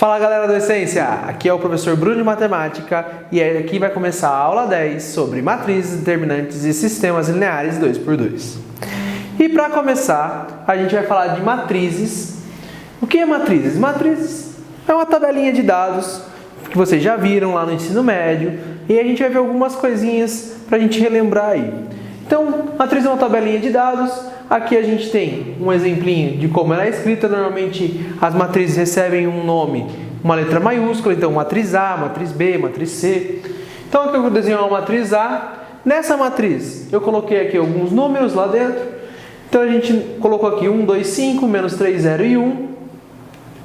Fala galera do Essência, aqui é o professor Bruno de Matemática e aqui vai começar a aula 10 sobre matrizes, determinantes e sistemas lineares 2x2. E para começar, a gente vai falar de matrizes. O que é matrizes? Matrizes é uma tabelinha de dados que vocês já viram lá no ensino médio e a gente vai ver algumas coisinhas para a gente relembrar aí. Então, matriz é uma tabelinha de dados. Aqui a gente tem um exemplinho de como ela é escrita. Normalmente as matrizes recebem um nome, uma letra maiúscula, então matriz A, matriz B, matriz C. Então aqui eu vou desenhar uma matriz A. Nessa matriz eu coloquei aqui alguns números lá dentro. Então a gente colocou aqui 1, 2, 5, menos 3, 0 e 1.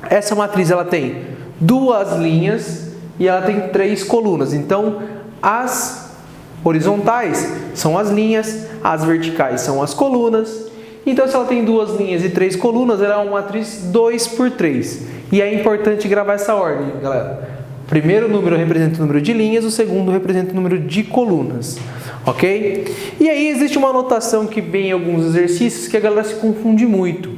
Essa matriz ela tem duas linhas e ela tem três colunas. Então as horizontais são as linhas, as verticais são as colunas. Então, se ela tem duas linhas e três colunas, ela é uma matriz 2x3. E é importante gravar essa ordem, galera. O primeiro número representa o número de linhas, o segundo representa o número de colunas. Ok? E aí existe uma notação que vem em alguns exercícios que a galera se confunde muito.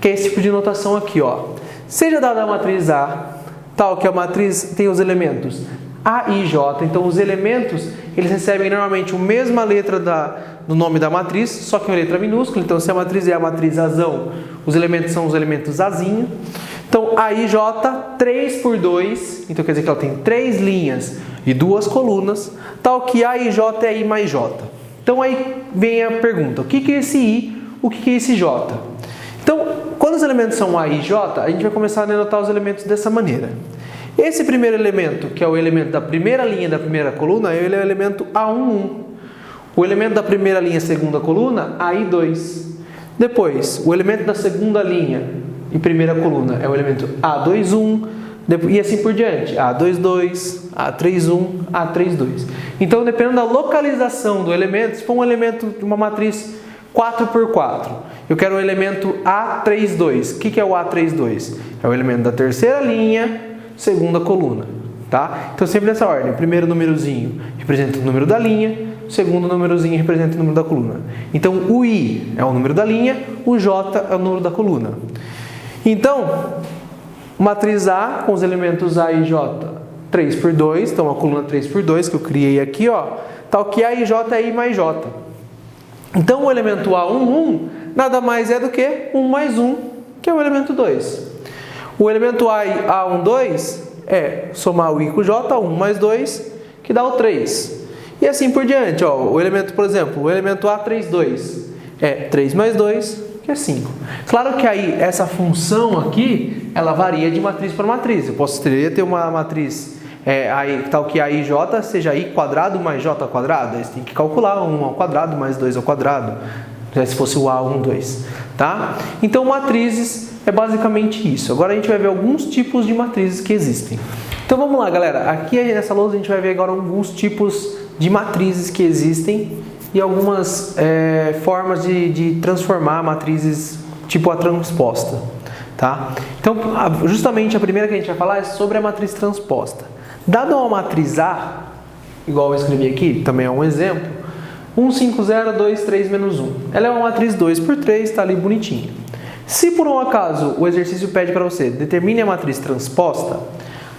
Que é esse tipo de notação aqui, ó. Seja dada a matriz A, tal que a matriz tem os elementos A e J. Então, os elementos, eles recebem normalmente a mesma letra do nome da matriz, só que uma letra minúscula. Então, se a matriz é a matriz Azão, os elementos são os elementos Azinho. Então, A e J, 3x2. Então, quer dizer que ela tem três linhas e duas colunas. Tal que A e J é I mais J. Então, aí vem a pergunta. O que é esse I? O que é esse J? Então, quando os elementos são A e J, a gente vai começar a denotar os elementos dessa maneira. Esse primeiro elemento, que é o elemento da primeira linha da primeira coluna, ele é o elemento A11. O elemento da primeira linha, segunda coluna, AI2. Depois, o elemento da segunda linha e primeira coluna é o elemento A21. E assim por diante, A22, A31, A32. Então, dependendo da localização do elemento, se for um elemento de uma matriz 4x4, eu quero o elemento A32. O que é o A32? É o elemento da terceira linha, segunda coluna, tá? Então sempre nessa ordem, o primeiro númerozinho representa o número da linha, o segundo númerozinho representa o número da coluna. Então o I é o número da linha, o J é o número da coluna. Então, matriz A com os elementos A e J, 3x2, então a coluna 3x2 que eu criei aqui, ó, tal que A e J é I mais J. Então o elemento A11 nada mais é do que 1 mais 1, que é o elemento 2. O elemento A12 é somar o I com o J, 1 mais 2, que dá o 3. E assim por diante, ó, o elemento, por exemplo, o elemento A32 é 3 mais 2, que é 5. Claro que aí essa função aqui, ela varia de matriz para matriz. Eu poderia ter uma matriz tal que AIJ seja I quadrado mais J quadrado. Aí você tem que calcular 1 ao quadrado mais 2 ao quadrado, se fosse o A12, tá? Então matrizes é basicamente isso. Agora a gente vai ver alguns tipos de matrizes que existem. Então vamos lá, galera. Aqui nessa lousa a gente vai ver agora alguns tipos de matrizes que existem e algumas formas de transformar matrizes tipo a transposta, tá? Então, justamente a primeira que a gente vai falar é sobre a matriz transposta. Dada uma matriz A, igual eu escrevi aqui, também é um exemplo, 1, 5, 0, 2, 3, menos 1. Ela é uma matriz 2x3, está ali bonitinha. Se por um acaso o exercício pede para você determine a matriz transposta,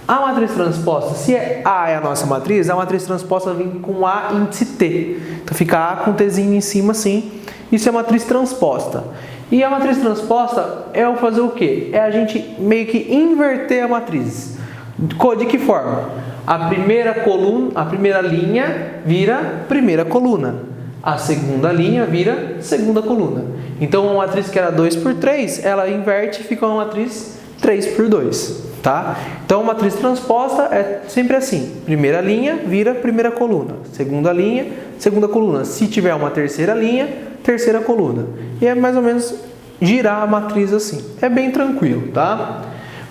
a matriz transposta, se A é a nossa matriz, a matriz transposta vem com A índice T. Então fica A com Tzinho em cima assim. Isso é a matriz transposta. E a matriz transposta é o fazer o quê? É a gente meio que inverter a matriz. De que forma? A primeira linha vira primeira coluna. A segunda linha vira segunda coluna. Então, uma matriz que era 2x3, ela inverte e fica uma matriz 3x2, tá? Então, a matriz transposta é sempre assim. Primeira linha vira primeira coluna. Segunda linha, segunda coluna. Se tiver uma terceira linha, terceira coluna. E é mais ou menos girar a matriz assim. É bem tranquilo, tá?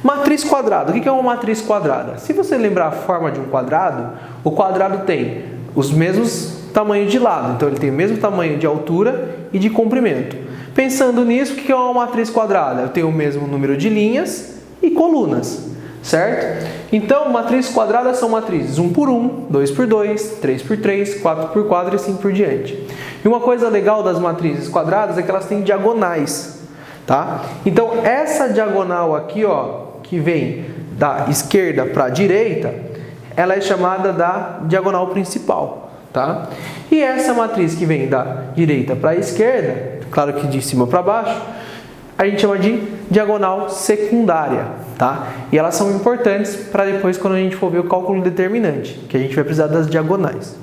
Matriz quadrada. O que é uma matriz quadrada? Se você lembrar a forma de um quadrado, o quadrado tem os mesmos tamanhos de lado. Então, ele tem o mesmo tamanho de altura e de comprimento. Pensando nisso, o que é uma matriz quadrada? Eu tenho o mesmo número de linhas e colunas, certo? Então, matriz quadrada são matrizes 1x1, 2x2, 3x3, 4x4 e assim por diante. E uma coisa legal das matrizes quadradas é que elas têm diagonais, tá? Então, essa diagonal aqui, ó, que vem da esquerda para a direita, ela é chamada da diagonal principal, tá? E essa matriz que vem da direita para a esquerda, claro que de cima para baixo, a gente chama de diagonal secundária, tá? E elas são importantes para depois, quando a gente for ver o cálculo determinante, que a gente vai precisar das diagonais.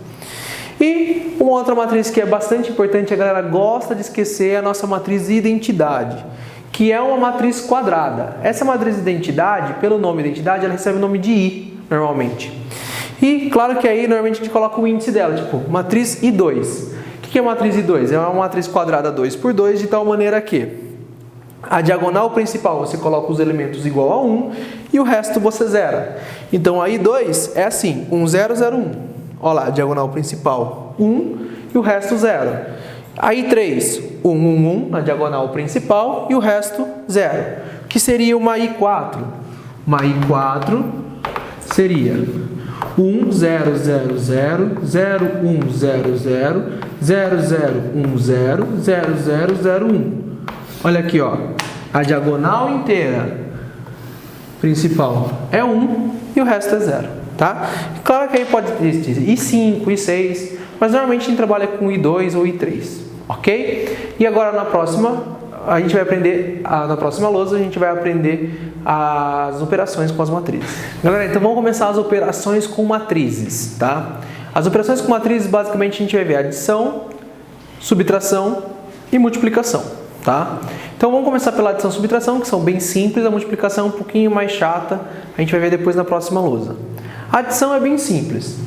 E uma outra matriz que é bastante importante, a galera gosta de esquecer, é a nossa matriz identidade, que é uma matriz quadrada. Essa matriz identidade, pelo nome identidade, ela recebe o nome de I, normalmente. E claro que aí, normalmente, a gente coloca o índice dela, tipo, matriz I2. O que é matriz I2? É uma matriz quadrada 2 por 2, de tal maneira que a diagonal principal você coloca os elementos igual a 1 e o resto você zera. Então a I2 é assim, 1, 0, 0, 1. Olha lá, a diagonal principal 1 e o resto 0. A I3, 1, 1, 1 na diagonal principal e o resto 0. Que seria uma I4? Uma I4 seria 1, 0, 0, 0, 0, 1, 0, 0, 0, 0, 1, 0, 0, 0, 0, 1. Olha aqui, ó, a diagonal inteira principal é 1 e o resto é 0, tá? Claro que aí pode existir I5, I6, mas normalmente a gente trabalha com I2 ou I3, ok? E agora na próxima, a gente vai aprender, na próxima lousa, a gente vai aprender as operações com as matrizes. Galera, então vamos começar as operações com matrizes, tá? As operações com matrizes, basicamente, a gente vai ver adição, subtração e multiplicação. Tá? Então vamos começar pela adição e subtração, que são bem simples, a multiplicação é um pouquinho mais chata, a gente vai ver depois na próxima lousa. A adição é bem simples.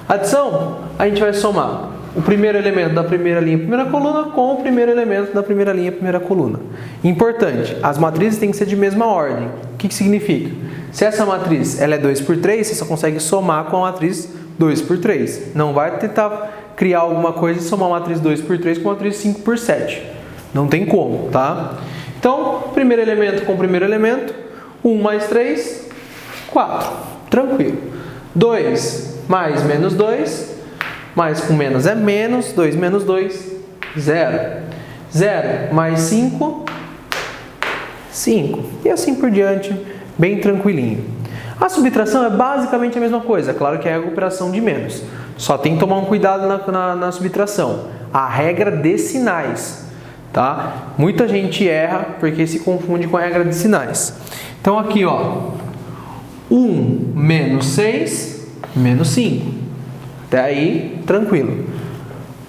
A adição, a gente vai somar o primeiro elemento da primeira linha, primeira coluna, com o primeiro elemento da primeira linha, primeira coluna. Importante, as matrizes têm que ser de mesma ordem. O que significa? Se essa matriz ela é 2 por 3, você só consegue somar com a matriz 2 por 3. Não vai tentar criar alguma coisa e somar uma matriz 2 por 3 com uma matriz 5 por 7. Não tem como, tá? Então, primeiro elemento com primeiro elemento, 1 mais 3, 4. Tranquilo. 2 mais menos 2, mais com menos é menos, 2 menos 2, 0. 0 mais 5, 5. E assim por diante, bem tranquilinho. A subtração é basicamente a mesma coisa, claro que é a operação de menos. Só tem que tomar um cuidado na subtração. A regra de sinais. Tá? Muita gente erra porque se confunde com a regra de sinais. Então aqui, ó, 1 menos 6, menos 5. Até aí, tranquilo.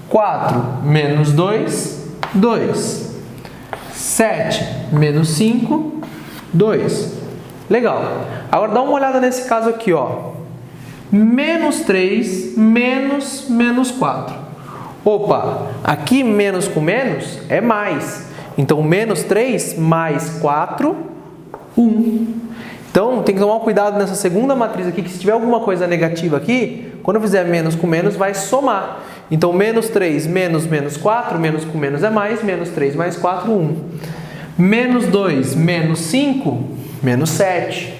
4 menos 2, 2. 7 menos 5, 2. Legal. Agora dá uma olhada nesse caso aqui, ó. Menos 3 menos 4. Opa, aqui menos com menos é mais. Então, menos 3 mais 4, 1. Então, tem que tomar cuidado nessa segunda matriz aqui, que se tiver alguma coisa negativa aqui, quando eu fizer menos com menos, vai somar. Então, menos 3 menos 4, menos com menos é mais, menos 3 mais 4, 1. Menos 2 menos 5, menos 7.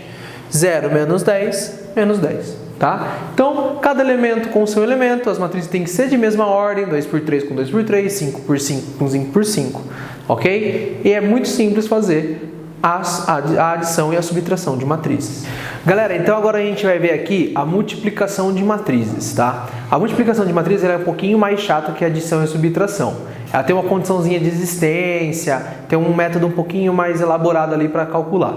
0 menos 10, menos 10. Tá? Então, cada elemento com o seu elemento, as matrizes têm que ser de mesma ordem, 2 por 3 com 2 por 3, 5 por 5 com 5 por 5, ok? E é muito simples fazer a adição e a subtração de matrizes. Galera, então agora a gente vai ver aqui a multiplicação de matrizes, tá? A multiplicação de matrizes ela é um pouquinho mais chata que a adição e a subtração. Ela tem uma condiçãozinha de existência, tem um método um pouquinho mais elaborado ali para calcular.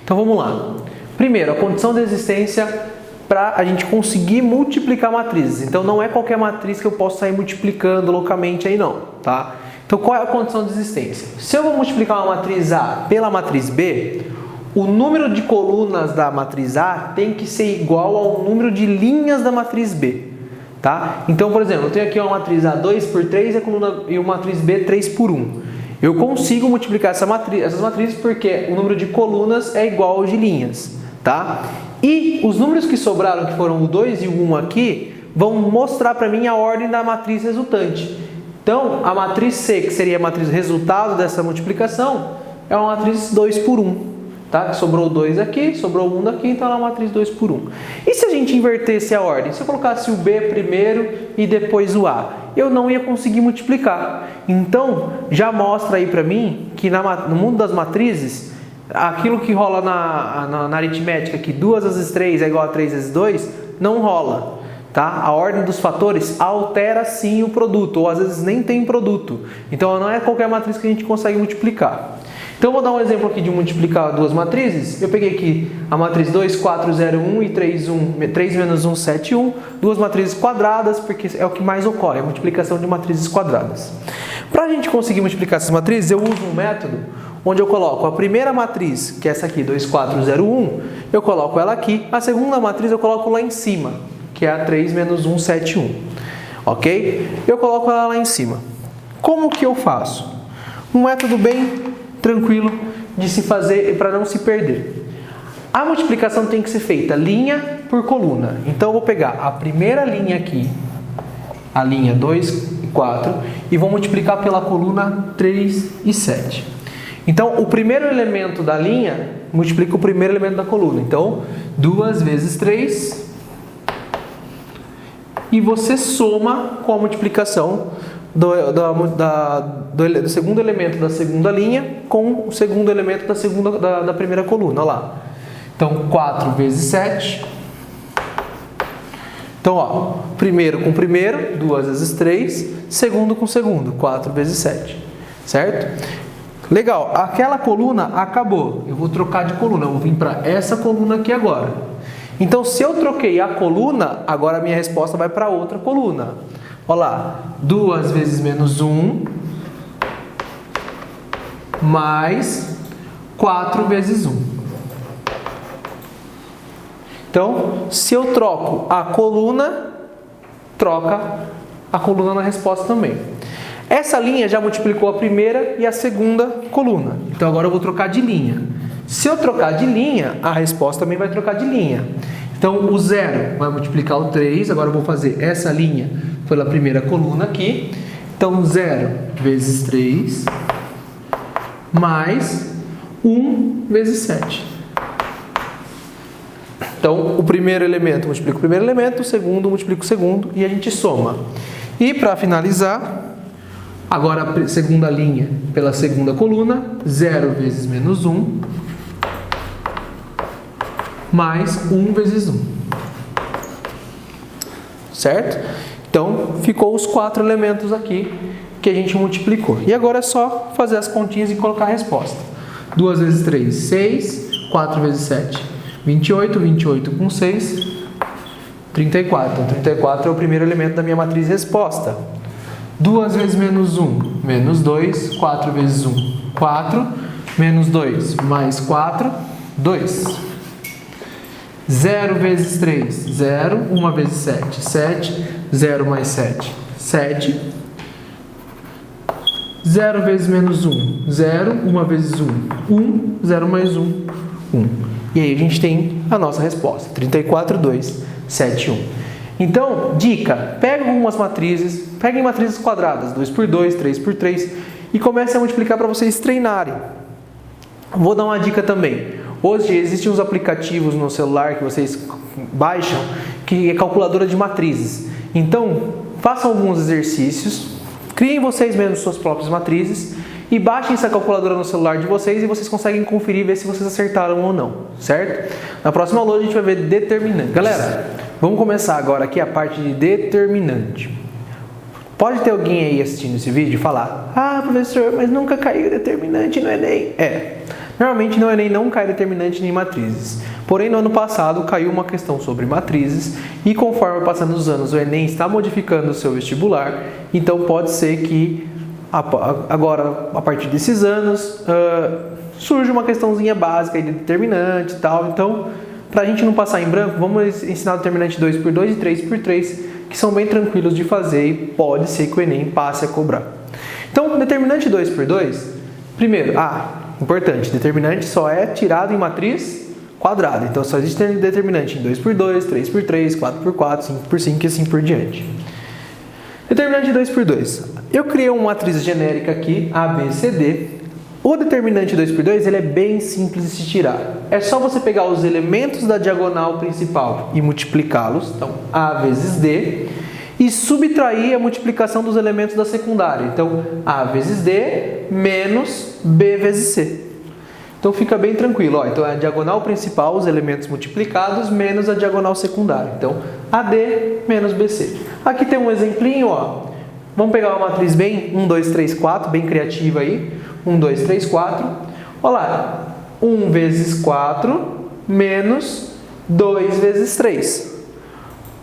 Então vamos lá. Primeiro, a condição de existência para a gente conseguir multiplicar matrizes. Então não é qualquer matriz que eu posso sair multiplicando loucamente aí não, tá? Então qual é a condição de existência? Se eu vou multiplicar uma matriz A pela matriz B, o número de colunas da matriz A tem que ser igual ao número de linhas da matriz B, tá? Então, por exemplo, eu tenho aqui uma matriz A 2 por 3 e uma matriz B 3 por 1. Eu consigo multiplicar essas matrizes porque o número de colunas é igual ao de linhas, tá? E os números que sobraram, que foram o 2 e o 1 aqui, vão mostrar para mim a ordem da matriz resultante. Então, a matriz C, que seria a matriz resultado dessa multiplicação, é uma matriz 2 por 1. Tá? Sobrou 2 aqui, sobrou 1 daqui, então é uma matriz 2 por 1. E se a gente invertesse a ordem? Se eu colocasse o B primeiro e depois o A, eu não ia conseguir multiplicar. Então, já mostra aí para mim que no mundo das matrizes, aquilo que rola na aritmética, que 2 vezes 3 é igual a 3 vezes 2, não rola. Tá? A ordem dos fatores altera sim o produto, ou às vezes nem tem produto. Então não é qualquer matriz que a gente consegue multiplicar. Então eu vou dar um exemplo aqui de multiplicar duas matrizes. Eu peguei aqui a matriz 2, 4, 0, 1 e 3, 3 menos 1, 7, 1. Duas matrizes quadradas, porque é o que mais ocorre, a multiplicação de matrizes quadradas. Para a gente conseguir multiplicar essas matrizes, eu uso um método onde eu coloco a primeira matriz, que é essa aqui, 2, 4, 0, 1, eu coloco ela aqui. A segunda matriz eu coloco lá em cima, que é a 3 menos 1, 7, 1. Ok? Eu coloco ela lá em cima. Como que eu faço? Um método bem tranquilo de se fazer para não se perder. A multiplicação tem que ser feita linha por coluna. Então eu vou pegar a primeira linha aqui, a linha 2 e 4, e vou multiplicar pela coluna 3 e 7. Então o primeiro elemento da linha multiplica o primeiro elemento da coluna. Então 2 vezes 3, e você soma com a multiplicação do segundo elemento da segunda linha com o segundo elemento da primeira coluna. Olha lá. Então 4 vezes 7. Então, ó, primeiro com primeiro, 2 vezes 3, segundo com segundo, 4 vezes 7. Certo? Legal, aquela coluna acabou. Eu vou trocar de coluna, eu vou vir para essa coluna aqui agora. Então, se eu troquei a coluna, agora a minha resposta vai para outra coluna. Olha lá, 2 vezes menos 1, mais 4 vezes 1. Então, se eu troco a coluna, troca a coluna na resposta também. Essa linha já multiplicou a primeira e a segunda coluna. Então, agora eu vou trocar de linha. Se eu trocar de linha, a resposta também vai trocar de linha. Então, o 0 vai multiplicar o 3. Agora eu vou fazer essa linha pela primeira coluna aqui. Então, 0 vezes 3, mais 1 vezes 7. Então, o primeiro elemento multiplica o primeiro elemento, o segundo multiplica o segundo, e a gente soma. E, para finalizar, agora a segunda linha pela segunda coluna, 0 vezes menos 1, mais 1 vezes 1. Certo? Então, ficou os 4 elementos aqui que a gente multiplicou. E agora é só fazer as continhas e colocar a resposta. 2 vezes 3, 6. 4 vezes 7, 28. 28 com 6, 34. Então, 34 é o primeiro elemento da minha matriz resposta. 2 vezes menos 1, menos 2. 4 vezes 1, 4. Menos 2, mais 4, 2. 0 vezes 3, 0. 1 vezes 7, 7. 0 mais 7, 7. 0 vezes menos 1, 0. 1 vezes 1, 1. 0 mais 1, 1. E aí a gente tem a nossa resposta. 34, 2, 7, 1. Então, dica. Pega algumas matrizes. Peguem matrizes quadradas. 2 por 2, 3 por 3. E comece a multiplicar para vocês treinarem. Vou dar uma dica também. Hoje existem uns aplicativos no celular que vocês baixam, que é calculadora de matrizes. Então, façam alguns exercícios, criem vocês mesmos suas próprias matrizes e baixem essa calculadora no celular de vocês e vocês conseguem conferir e ver se vocês acertaram ou não, certo? Na próxima aula a gente vai ver determinante. Galera, vamos começar agora aqui a parte de determinante. Pode ter alguém aí assistindo esse vídeo e falar: ah, professor, mas nunca caiu determinante no Enem. Normalmente no Enem não cai determinante nem matrizes. Porém, no ano passado caiu uma questão sobre matrizes e conforme passando os anos o Enem está modificando o seu vestibular. Então pode ser que agora, a partir desses anos, surge uma questãozinha básica de determinante e tal. Então, para a gente não passar em branco, vamos ensinar o determinante 2 por 2 e 3 por 3, que são bem tranquilos de fazer e pode ser que o Enem passe a cobrar. Então, determinante 2 por 2, primeiro, importante, determinante só é tirado em matriz quadrada. Então, só existe determinante em 2 por 2, 3 por 3, 4 por 4, 5 por 5 e assim por diante. Determinante 2 por 2. Eu criei uma matriz genérica aqui, A, B, C, D. O determinante 2 por 2 ele é bem simples de se tirar. É só você pegar os elementos da diagonal principal e multiplicá-los. Então, A vezes D. E subtrair a multiplicação dos elementos da secundária. Então, A vezes D menos B vezes C. Então fica bem tranquilo, ó. Então é a diagonal principal, os elementos multiplicados, menos a diagonal secundária. Então, AD menos BC. Aqui tem um exemplinho, ó. Vamos pegar uma matriz bem 1, 2, 3, 4, bem criativa aí. 1, 2, 3, 4. Olha lá, 1 vezes 4 menos 2 vezes 3.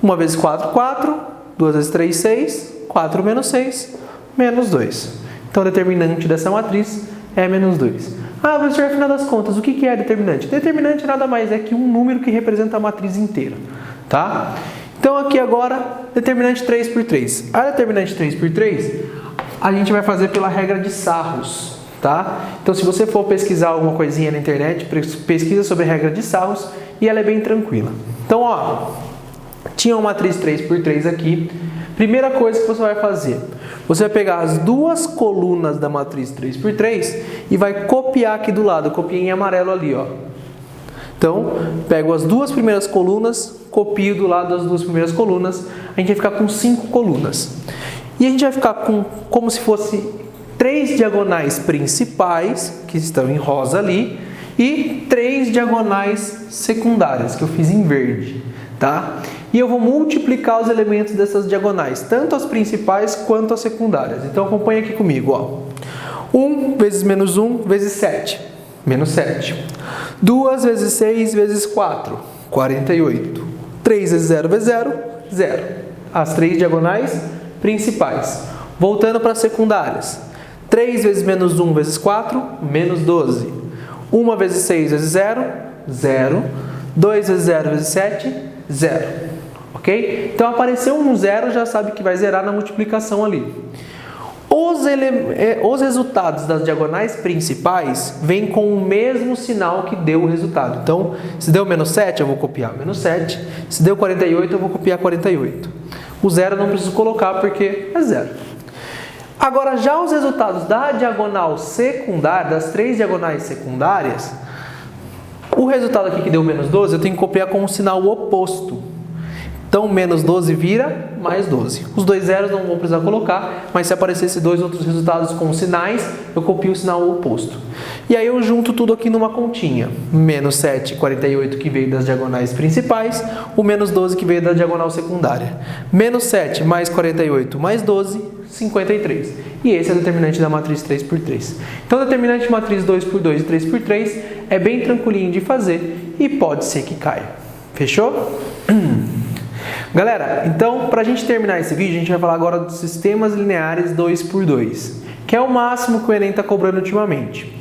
1 vezes 4, 4. 2 vezes 3, 6. 4 menos 6, menos 2. Então, o determinante dessa matriz é menos 2. Ah, professor, afinal das contas, o que é determinante? Determinante nada mais é que um número que representa a matriz inteira, tá? Então, aqui agora, determinante 3 por 3. A determinante 3 por 3, a gente vai fazer pela regra de Sarros, tá? Então, se você for pesquisar alguma coisinha na internet, pesquisa sobre a regra de Sarros e ela é bem tranquila. Então, ó, tinha uma matriz 3 por 3 aqui. Primeira coisa que você vai fazer, você vai pegar as duas colunas da matriz 3 por 3 e vai copiar aqui do lado. Eu copiei em amarelo ali, ó. Então, pego as duas primeiras colunas, copio do lado das duas primeiras colunas. A gente vai ficar com 5 colunas. E a gente vai ficar com como se fosse 3 diagonais principais, que estão em rosa ali, e 3 diagonais secundárias, que eu fiz em verde, tá? E eu vou multiplicar os elementos dessas diagonais, tanto as principais quanto as secundárias. Então, acompanha aqui comigo, ó. 1 vezes menos 1 vezes 7, menos 7. 2 vezes 6 vezes 4, 48. 3 vezes 0 vezes 0, 0. As 3 diagonais principais. Voltando para as secundárias. 3 vezes menos 1 vezes 4, menos 12. 1 vezes 6 vezes 0, 0. 2 vezes 0 vezes 7, 0. Ok? Então, apareceu um 0, já sabe que vai zerar na multiplicação ali. Os resultados das diagonais principais vêm com o mesmo sinal que deu o resultado. Então, se deu menos 7, eu vou copiar menos 7. Se deu 48, eu vou copiar 48. O 0 eu não preciso colocar porque é 0. Agora, já os resultados da diagonal secundária, das 3 diagonais secundárias, o resultado aqui que deu menos 12, eu tenho que copiar com o sinal oposto. Então, menos 12 vira mais 12. Os dois zeros não vou precisar colocar, mas se aparecesse 2 outros resultados com sinais, eu copio o sinal oposto. E aí eu junto tudo aqui numa continha. Menos 7, 48 que veio das diagonais principais, o menos 12 que veio da diagonal secundária. Menos 7 mais 48 mais 12, 53. E esse é o determinante da matriz 3 por 3. Então, o determinante de matriz 2 por 2 e 3 por 3 é bem tranquilinho de fazer e pode ser que caia. Fechou? Galera, então, para a gente terminar esse vídeo, a gente vai falar agora dos sistemas lineares 2 por 2, que é o máximo que o Enem está cobrando ultimamente.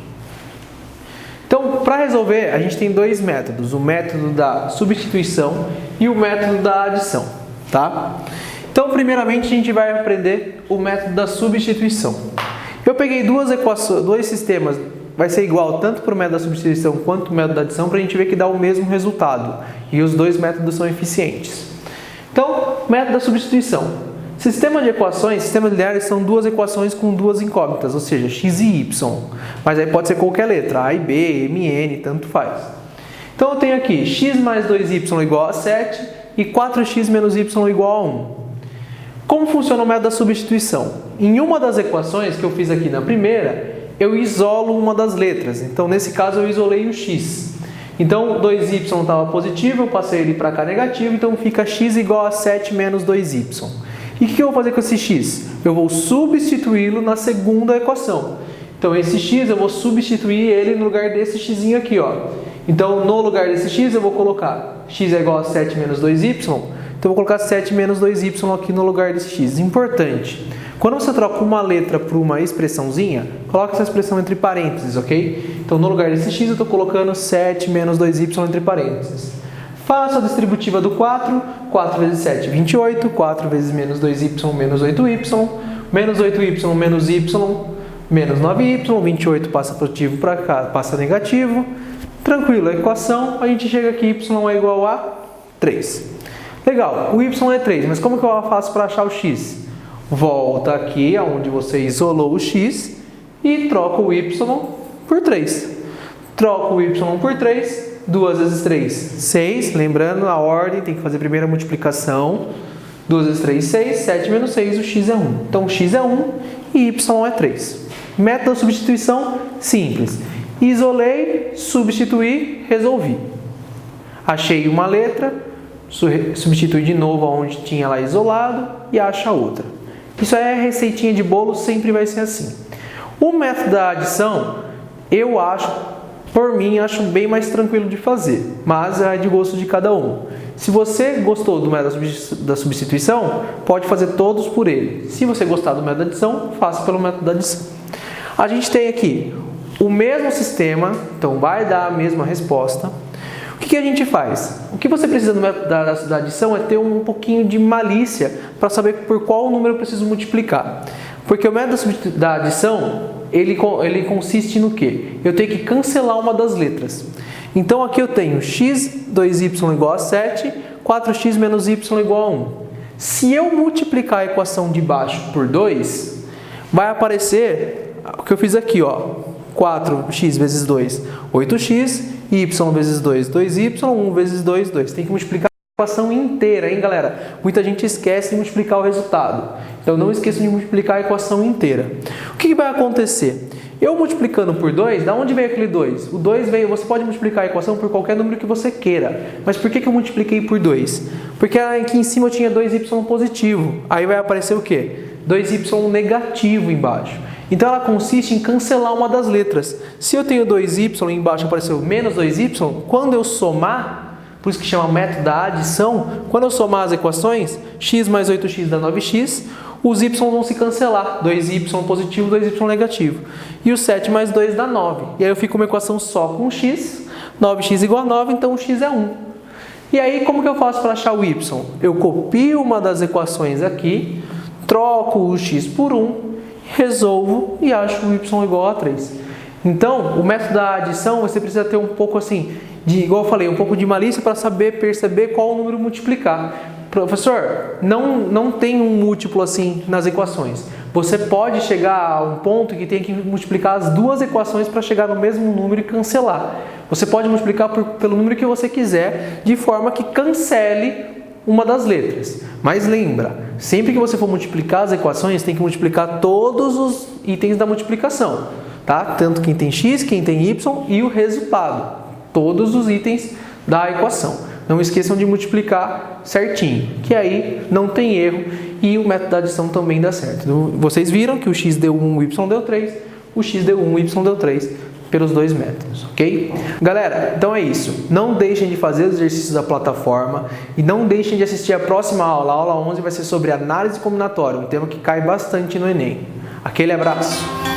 Então, para resolver, a gente tem 2 métodos, o método da substituição e o método da adição, tá? Então, primeiramente, a gente vai aprender o método da substituição. Eu peguei dois sistemas, vai ser igual tanto para o método da substituição quanto para o método da adição, para a gente ver que dá o mesmo resultado, e os dois métodos são eficientes. Então, método da substituição. Sistema de equações, sistemas lineares são 2 equações com 2 incógnitas, ou seja, x e y. Mas aí pode ser qualquer letra, a e b, m, n, tanto faz. Então eu tenho aqui x mais 2y igual a 7 e 4x menos y igual a 1. Como funciona o método da substituição? Em uma das equações que eu fiz aqui na primeira, eu isolo uma das letras. Então, nesse caso, eu isolei o x. Então, 2y estava positivo, eu passei ele para cá negativo, então fica x igual a 7 menos 2y. E o que eu vou fazer com esse x? Eu vou substituí-lo na segunda equação. Então, esse x eu vou substituir ele no lugar desse xzinho aqui, ó. Então, no lugar desse x eu vou colocar x é igual a 7 menos 2y, então eu vou colocar 7 menos 2y aqui no lugar desse x. Importante, quando você troca uma letra por uma expressãozinha, coloca essa expressão entre parênteses, ok? Então, no lugar desse x, eu estou colocando 7 menos 2y entre parênteses. Faço a distributiva do 4. 4 vezes 7, 28. 4 vezes menos 2y, menos 8y. Menos 8y, menos y, menos 9y. 28 passa positivo para cá, passa negativo. Tranquilo, a equação, a gente chega aqui, y é igual a 3. Legal, o y é 3, mas como que eu faço para achar o x? Volta aqui aonde você isolou o x e troca o y por 3. Troca o y por 3, 2 vezes 3, 6. Lembrando, a ordem tem que fazer primeiro a multiplicação. 2 vezes 3, 6. 7 menos 6, o x é 1. Então, o x é 1 e y é 3. Método de substituição simples. Isolei, substituí, resolvi. Achei uma letra, substitui de novo onde tinha lá isolado e acha outra. Isso é receitinha de bolo, sempre vai ser assim. O método da adição, eu acho, por mim, acho bem mais tranquilo de fazer, mas é de gosto de cada um. Se você gostou do método da substituição, pode fazer todos por ele. Se você gostar do método da adição, faça pelo método da adição. A gente tem aqui o mesmo sistema, então vai dar a mesma resposta. O que a gente faz? O que você precisa do método da adição é ter um pouquinho de malícia para saber por qual número eu preciso multiplicar. Porque o método da adição, ele consiste no quê? Eu tenho que cancelar uma das letras. Então aqui eu tenho x 2y igual a 7, 4x menos y igual a 1. Se eu multiplicar a equação de baixo por 2, vai aparecer o que eu fiz aqui, ó. 4x vezes 2, 8x, y vezes 2, 2y, 1 vezes 2, 2. Tem que multiplicar a equação inteira, hein, galera? Muita gente esquece de multiplicar o resultado. Então não esqueça de multiplicar a equação inteira. O que vai acontecer? Eu multiplicando por 2, da onde veio aquele 2? O 2 veio, você pode multiplicar a equação por qualquer número que você queira. Mas por que eu multipliquei por 2? Porque aqui em cima eu tinha 2y positivo. Aí vai aparecer o quê? 2y negativo embaixo. Então ela consiste em cancelar uma das letras. Se eu tenho 2y e embaixo apareceu menos 2y, quando eu somar, por isso que chama método da adição, quando eu somar as equações, x mais 8x dá 9x, os y vão se cancelar, 2y positivo, 2y negativo. E o 7 mais 2 dá 9. E aí eu fico com uma equação só com x, 9x igual a 9, então o x é 1. E aí como que eu faço para achar o y? Eu copio uma das equações aqui, troco o x por 1, resolvo e acho o y igual a 3. Então, o método da adição, você precisa ter um pouco assim, igual eu falei, um pouco de malícia para saber perceber qual o número multiplicar. Professor, não tem um múltiplo assim nas equações. Você pode chegar a um ponto que tem que multiplicar as duas equações para chegar no mesmo número e cancelar. Você pode multiplicar pelo número que você quiser, de forma que cancele uma das letras. Mas lembra, sempre que você for multiplicar as equações, tem que multiplicar todos os itens da multiplicação, tá? Tanto quem tem x, quem tem y e o resultado. Todos os itens da equação. Não esqueçam de multiplicar certinho, que aí não tem erro e o método da adição também dá certo. Vocês viram que o x deu 1, o y deu 3, o x deu 1, o y deu 3, pelos dois métodos, ok? Galera, então é isso. Não deixem de fazer os exercícios da plataforma e não deixem de assistir a próxima aula. A aula 11 vai ser sobre análise combinatória, um tema que cai bastante no Enem. Aquele abraço!